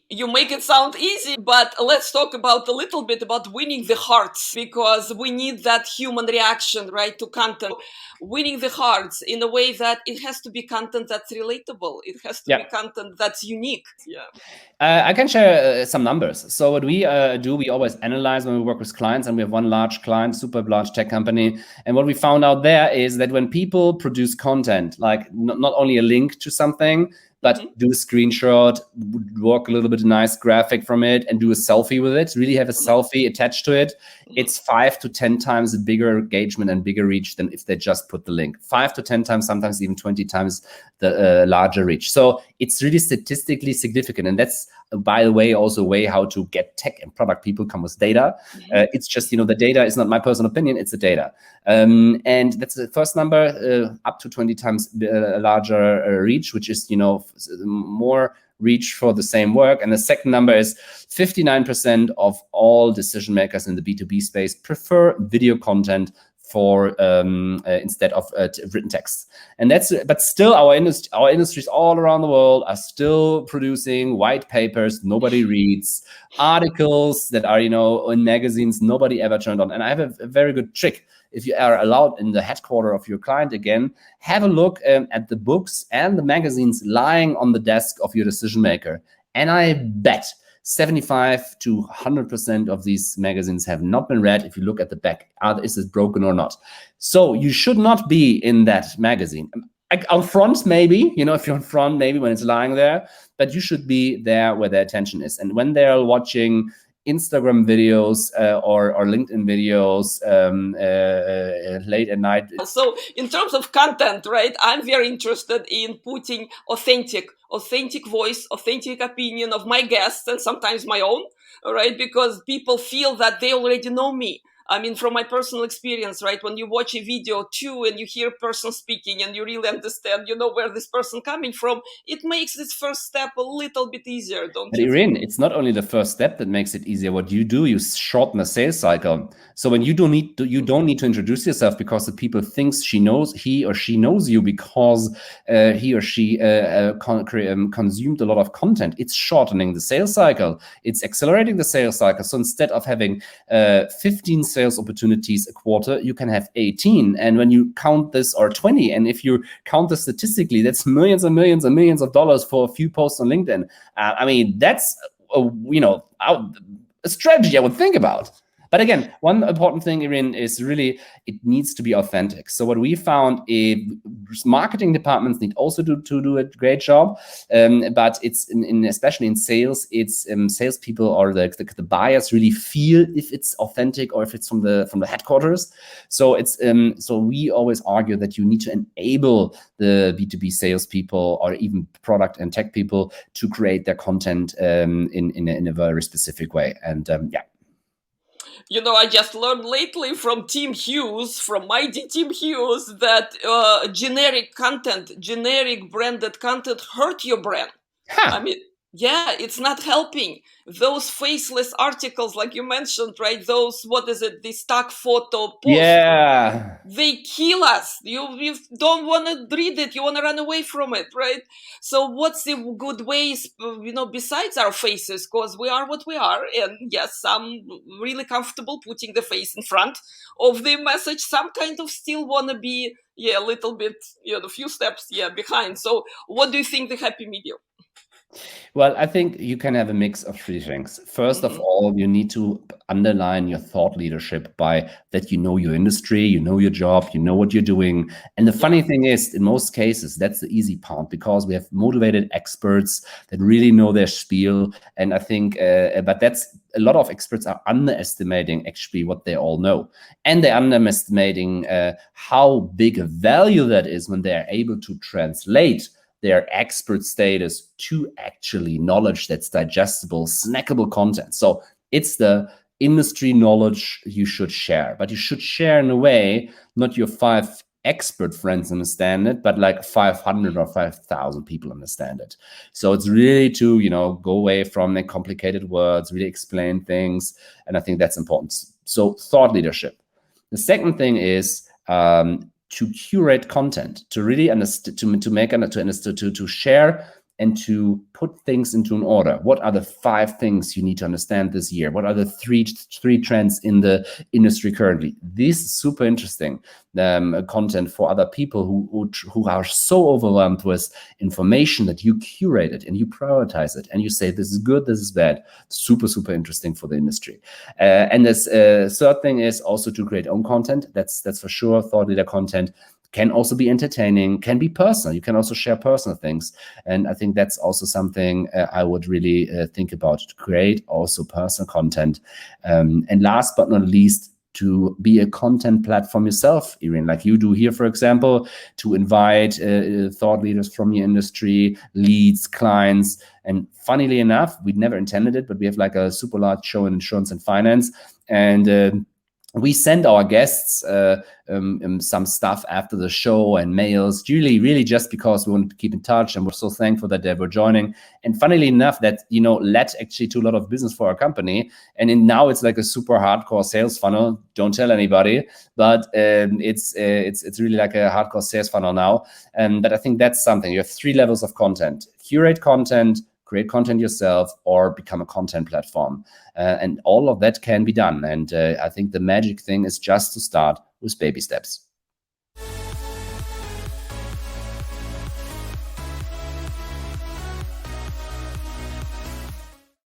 You make it sound easy, but let's talk about a little bit about winning the hearts, because we need that human reaction, right, to content. Winning the hearts in a way that it has to be content that's relatable. It has to be content that's unique. Yeah. I can share some numbers. So what we do, we always analyze when we work with clients, and we have one large client, super large tech company. And what we found out there is that when people produce content, like not only a link to something, but do a screenshot, work a little bit nice graphic from it, and do a selfie with it, really have a selfie attached to it, it's 5 to 10 times a bigger engagement and bigger reach than if they just put the link. 5 to 10 times, sometimes even 20 times the larger reach. So it's really statistically significant. And that's, by the way, also a way how to get tech and product people come with data. It's just, the data is not my personal opinion, it's the data. And that's the first number, up to 20 times larger reach, which is, more reach for the same work. And the second number is 59% of all decision makers in the B2B space prefer video content for instead of written text. And but still our industries all around the world are still producing white papers nobody reads, articles that are in magazines nobody ever turned on. And I have a very good trick. If you are allowed in the headquarter of your client again, have a look at the books and the magazines lying on the desk of your decision maker. And I bet 75 to 100% of these magazines have not been read. If you look at the back, is it broken or not? So you should not be in that magazine. On front, maybe, if you're in front, maybe when it's lying there, but you should be there where their attention is. And when they're watching Instagram videos or LinkedIn videos late at night. So in terms of content, right, I'm very interested in putting authentic voice, authentic opinion of my guests and sometimes my own, right, because people feel that they already know me. I mean, from my personal experience, right, when you watch a video too and you hear a person speaking and you really understand, where this person coming from, it makes this first step a little bit easier, don't you? Irene, it's not only the first step that makes it easier. What you do, you shorten the sales cycle. So when you don't need to introduce yourself because the people thinks he or she knows you because he or she consumed a lot of content. It's shortening the sales cycle. It's accelerating the sales cycle. So instead of having 15 sales opportunities a quarter, you can have 18. And when you count this, or 20, and if you count this statistically, that's millions and millions and millions of dollars for a few posts on LinkedIn. That's a strategy I would think about. But again, one important thing, Irene, is really it needs to be authentic. So what we found is marketing departments need also to do a great job, but it's especially in sales, it's salespeople or the buyers really feel if it's authentic or if it's from the headquarters. So it's so we always argue that you need to enable the B2B salespeople or even product and tech people to create their content in a very specific way. And I just learned lately from Team Hughes, from Mighty Team Hughes, that generic branded content hurt your brand. Huh. Yeah, it's not helping. Those faceless articles, like you mentioned, right? Those, the stock photo posts. Yeah. They kill us. You don't want to read it. You want to run away from it, right? So what's the good ways, besides our faces? Because we are what we are. And yes, some really comfortable putting the face in front of the message. Some kind of still want to be, a little bit, a few steps, behind. So what do you think the happy medium? Well, I think you can have a mix of three things. First of all, you need to underline your thought leadership by that you know your industry, you know your job, you know what you're doing. And the funny thing is, in most cases, that's the easy part because we have motivated experts that really know their spiel. And I think, but that's a lot of experts are underestimating actually what they all know. And they're underestimating how big a value that is when they're able to translate their expert status to actually knowledge that's digestible, snackable content. So it's the industry knowledge you should share, but you should share in a way, not your 5 expert friends understand it, but like 500 or 5,000 people understand it. So it's really to, go away from the complicated words, really explain things. And I think that's important. So thought leadership. The second thing is, to curate content, to really understand, to share and to put things into an order. What are the 5 things you need to understand this year? What are the three trends in the industry currently? This is super interesting content for other people who are so overwhelmed with information that you curate it and you prioritize it and you say, this is good, this is bad. Super, super interesting for the industry. And this third thing is also to create own content. That's for sure. Thought leader content can also be entertaining, can be personal. You can also share personal things. And I think that's also something I would really think about, to create also personal content. And last but not least, to be a content platform yourself, Irene, like you do here, for example, to invite thought leaders from your industry, leads, clients. And funnily enough, we never intended it, but we have like a super large show in insurance and finance. And we send our guests some stuff after the show and mails, really just because we want to keep in touch, and we're so thankful that they were joining. And funnily enough, that led actually to a lot of business for our company. And now it's like a super hardcore sales funnel. Don't tell anybody, but it's really like a hardcore sales funnel now. But I think that's something. You have 3 levels of content: curate content, create content yourself, or become a content platform. And all of that can be done. And I think the magic thing is just to start with baby steps.